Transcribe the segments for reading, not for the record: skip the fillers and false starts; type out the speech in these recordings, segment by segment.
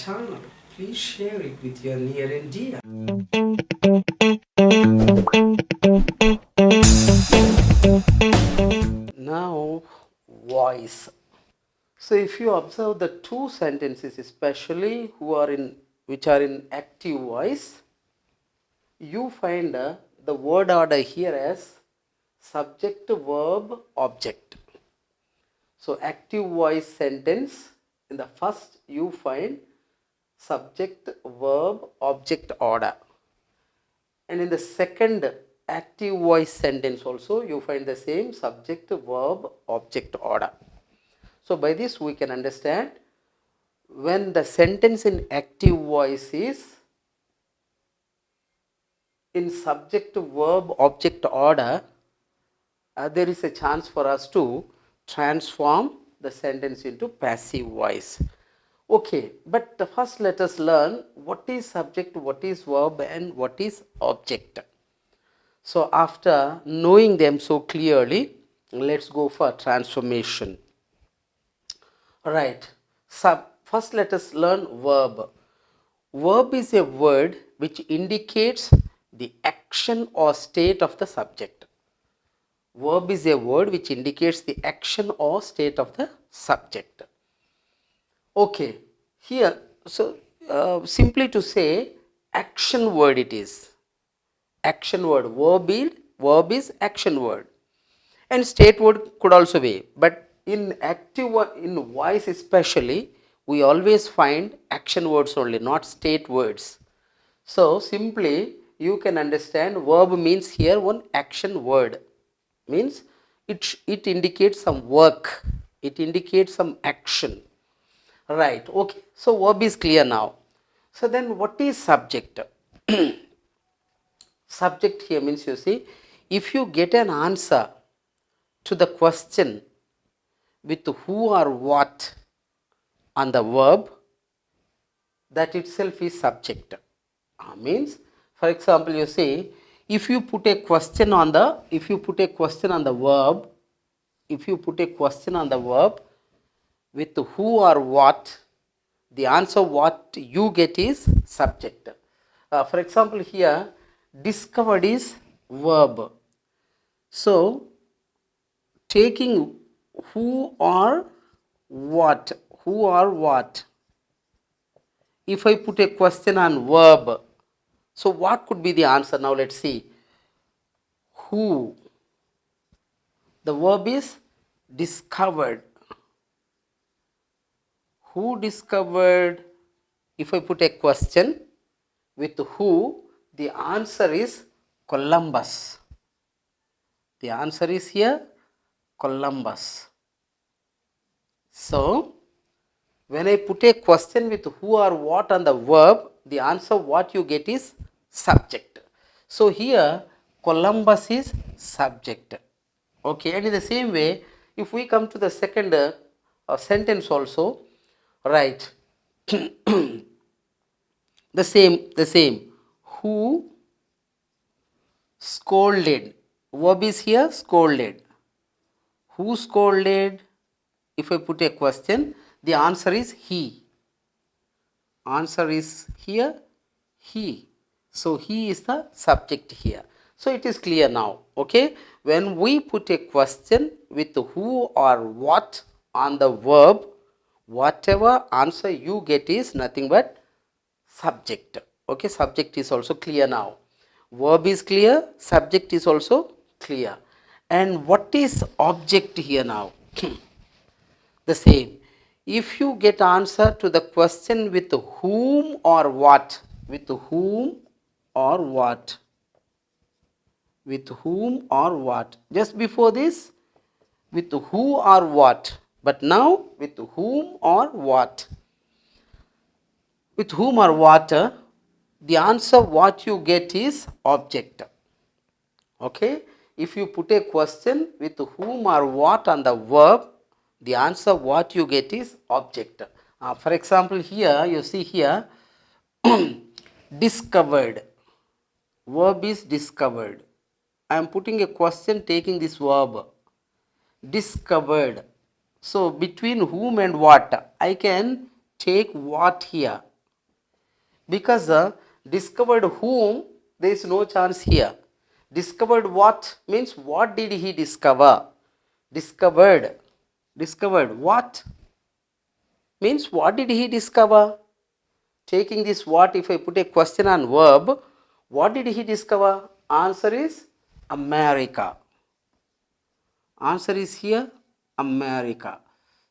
channel. Please share it with your near and dear. Now, voice. So if you observe the two sentences, especially which are in active voice, you find the word order here as subject, verb, object. So active voice sentence, in the first you find subject, verb, object order. And in the second active voice sentence also you find the same subject, verb, object order. So by this we can understand when the sentence in active voice is in subject, verb, object order, there is a chance for us to transform the sentence into passive voice. Okay, but first let us learn what is subject, what is verb, and what is object. So after knowing them so clearly, let's go for transformation. Right. First let us learn verb. Verb is a word which indicates the action or state of the subject. Verb is a word which indicates the action or state of the subject. Okay, here, so simply to say, action word it is. Action word, verb is action word. And state word could also be. But in in voice especially, we always find action words only, not state words. So simply, you can understand verb means here one action word. Means it indicates some work, it indicates some action. Right, okay. So verb is clear now. So then what is subject? Subject here means, you see, if you get an answer to the question with who or what on the verb, that itself is subject. Means, for example, you see, if you put a question on the verb, if you put a question on the verb with who or what, the answer what you get is subject. For example, here discovered is verb. So taking who or what, if I put a question on verb, so what could be the answer? Now let's see. Who, the verb is discovered. Who discovered? If I put a question with who, the answer is Columbus. The answer is here Columbus. So when I put a question with who or what on the verb, the answer what you get is subject. So here Columbus is subject. Okay, and in the same way, if we come to the second sentence also, right, the same. Who scolded? Verb is here scolded. Who scolded? If I put a question, the answer is he. Answer is here he. So he is the subject here. So it is clear now. Okay, when we put a question with who or what on the verb, whatever answer you get is nothing but subject. Okay, subject is also clear now. Verb is clear, subject is also clear. And what is object here now? The same. If you get answer to the question with whom or what, with whom or what, with whom or what, just before this with who or what, but now with whom or what, with whom or what, the answer what you get is object. Okay, if you put a question with whom or what on the verb, the answer what you get is object. For example, here you see here discovered, verb is discovered. I am putting a question taking this verb discovered. So between whom and what, I can take what here. Because discovered whom, there is no chance here. Discovered what means what did he discover? Discovered. Discovered what means what did he discover? Taking this what, if I put a question on verb, what did he discover? Answer is America. Answer is here America.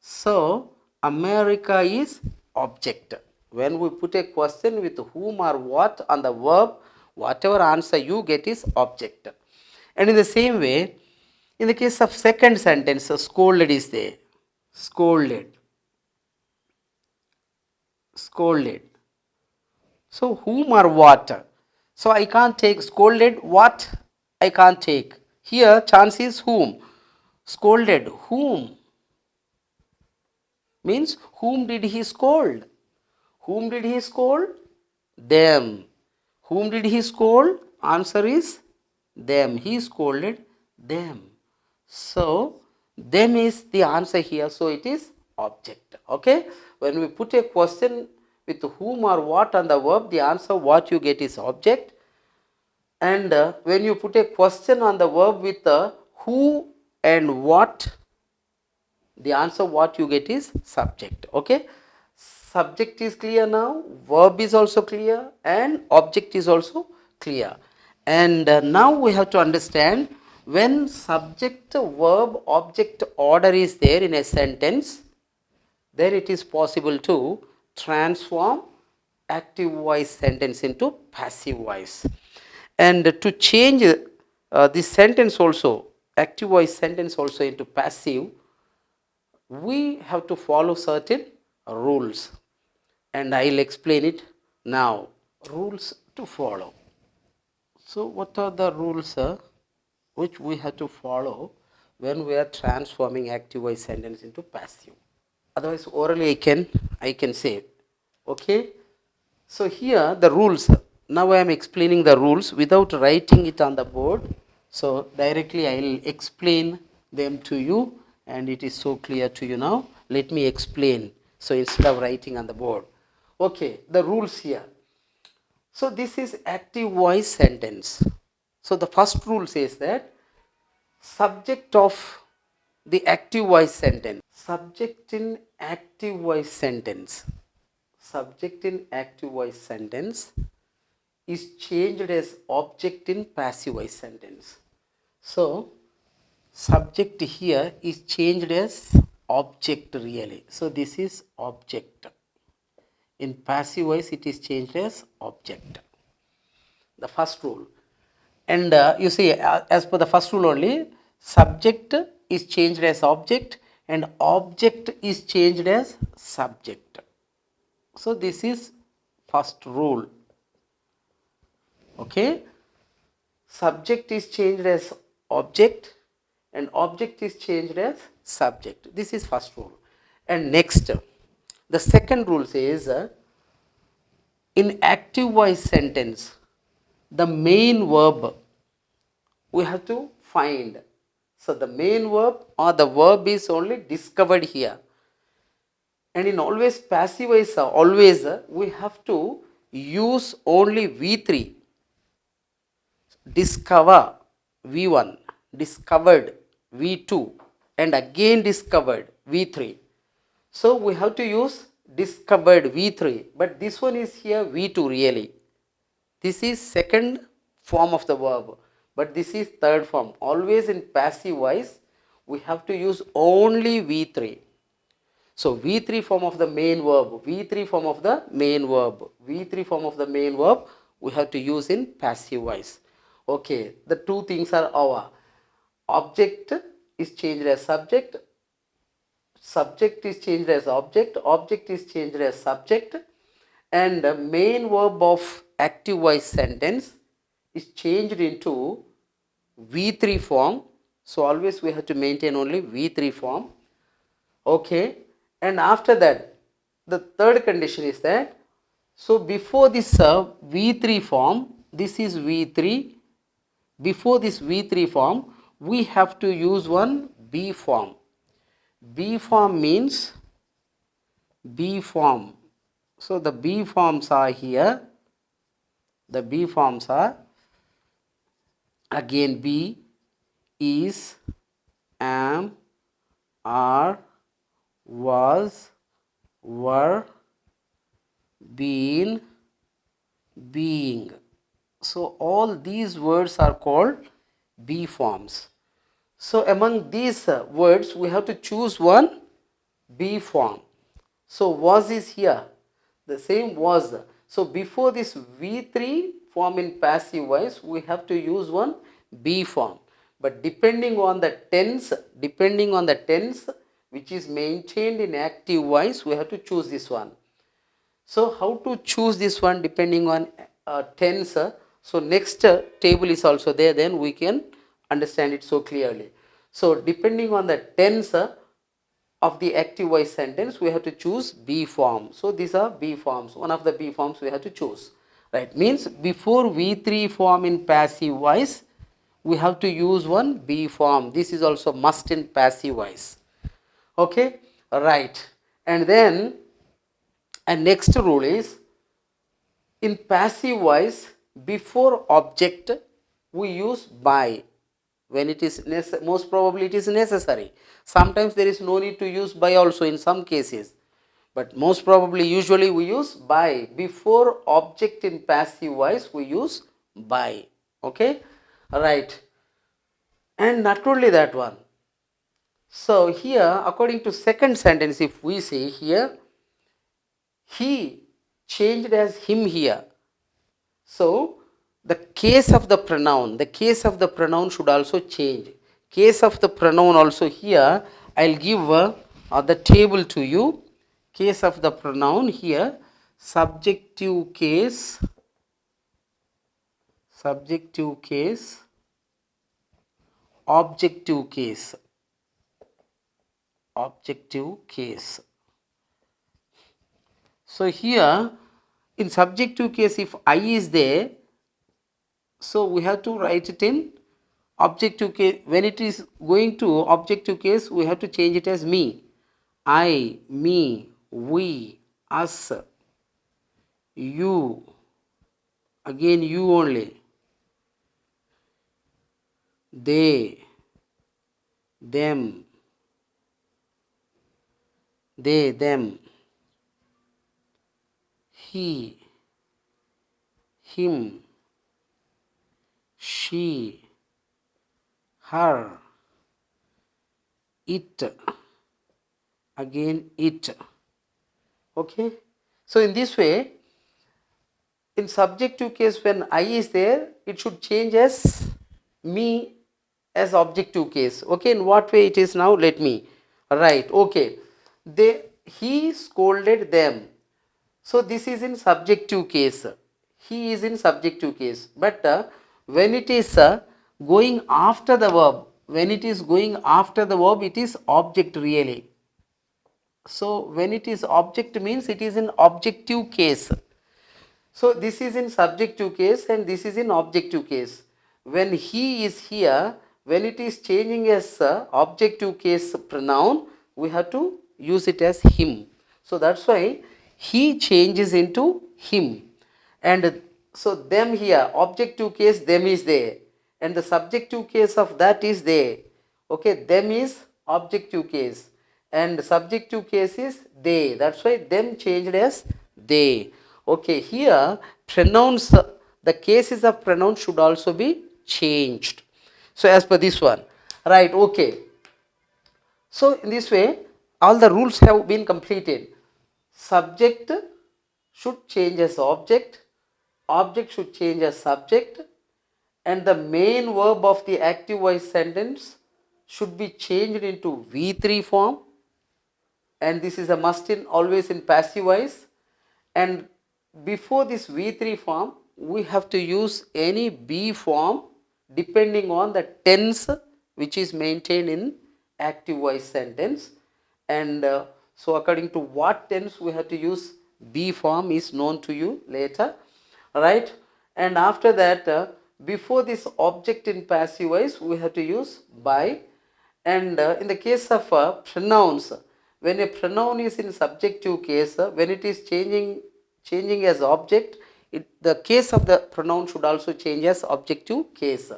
So America is object. When we put a question with whom or what on the verb, whatever answer you get is object. And in the same way, in the case of second sentence, scolded is there. Scolded. Scolded. So whom or what? So I can't take scolded. What? I can't take. Here chance is whom. Scolded. Whom? Means whom did he scold? Whom did he scold? Them. Whom did he scold? Answer is them. He scolded them. So them is the answer here. So it is object. Okay. When we put a question with whom or what on the verb, the answer what you get is object. And when you put a question on the verb with who and what, the answer what you get is subject. Okay. Subject is clear now, verb is also clear, and object is also clear. And now we have to understand, when subject, verb, object order is there in a sentence, then it is possible to transform active voice sentence into passive voice. And to change this sentence also, active voice sentence also into passive, we have to follow certain rules. And I will explain it now. Rules to follow. So what are the rules which we have to follow when we are transforming active voice sentence into passive? Otherwise orally I can say. Okay. So here the rules. Now I am explaining the rules without writing it on the board. So directly I will explain them to you, and it is so clear to you now. Let me explain. So instead of writing on the board. Okay, the rules here. So this is active voice sentence. So the first rule says that subject of the active voice sentence. Subject in active voice sentence. Subject in active voice sentence is changed as object in passive voice sentence. So subject here is changed as object really. So this is object. In passive voice it is changed as object. The first rule. And you see, as per the first rule only, subject is changed as object and object is changed as subject. So this is first rule. Okay. Subject is changed as object and object is changed as subject. This is first rule. And next, the second rule says, in active voice sentence, the main verb we have to find. So the main verb or the verb is only discovered here. And in always passive voice, always we have to use only V3. Discover V1, discovered V2, and again discovered V3. So we have to use discovered V3, but this one is here V2 really. This is second form of the verb, but this is third form. Always in passive voice, we have to use only V3. So V3 form of the main verb, V3 form of the main verb, V3 form of the main verb, we have to use in passive voice. Okay, the two things are our object is changed as subject, subject is changed as object, object is changed as subject, and the main verb of active voice sentence is changed into V3 form. So always we have to maintain only V3 form. Okay, and after that, the third condition is that, so before this V3 form, this is V3. Before this V3 form, we have to use one B form. B form means B form. So the B forms are here. The be forms are again be, is, am, are, was, were, been, being. So all these words are called be forms. So among these words we have to choose one be form. So was is here, the same was. So before this V3 form in passive voice we have to use one be form. But depending on the tense which is maintained in active voice, we have to choose this one. So how to choose this one depending on tense? So next table is also there, then we can understand it so clearly. So depending on the tense of the active voice sentence, we have to choose be form. So these are be forms. One of the be forms we have to choose. Right, means before V3 form in passive voice, we have to use one be form. This is also must in passive voice. Okay, right. And then next rule is in passive voice before object we use by when it is most probably it is necessary. Sometimes there is no need to use by also in some cases, but most probably usually we use by. Before object in passive voice we use by. Okay, right. And not only that one. So here according to second sentence, if we say here he changed as him here. So the case of the pronoun should also change. Case of the pronoun also here I'll give the table to you. Case of the pronoun here, subjective case, objective case. So here in subjective case, if I is there, so we have to write it in objective case. When it is going to objective case, we have to change it as me. I, me, we, us, you, again you only, they, them, them, he, him, she, her, it, again it. Okay, so in this way in subjective case when I is there, it should change as me as objective case. Okay, in what way it is now, let me write. Okay, he scolded them. So this is in subjective case, he is in subjective case. But when it is going after the verb, it is object really. So when it is object means it is in objective case. So this is in subjective case and this is in objective case. When he is here, when it is changing as objective case pronoun, we have to use it as him. So that's why he changes into him. And so them here, objective case them is there and the subjective case of that is there. Okay, them is objective case and subjective case is they. That's why them changed as they. Okay, here pronouns, the cases of pronouns should also be changed. So as per this one, right? Okay. So in this way, all the rules have been completed. Subject should change as object, object should change as subject, and the main verb of the active voice sentence should be changed into V3 form, and this is a must in always in passive voice. And before this V3 form, we have to use any be form depending on the tense which is maintained in active voice sentence. And so according to what tense we have to use be form is known to you later, right? And after that, before this object in passive voice, we have to use by. And in the case of pronouns, when a pronoun is in subjective case, when it is changing as object, the case of the pronoun should also change as objective case.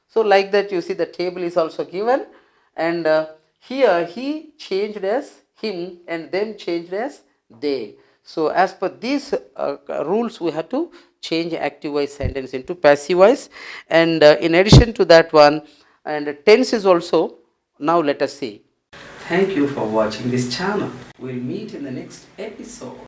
So like that, you see the table is also given, and here he changed as him and them changed as they. So as per these rules, we have to change active voice sentence into passive voice, and in addition to that one, and tense is also. Now let us see. Thank you for watching this channel. We'll meet in the next episode.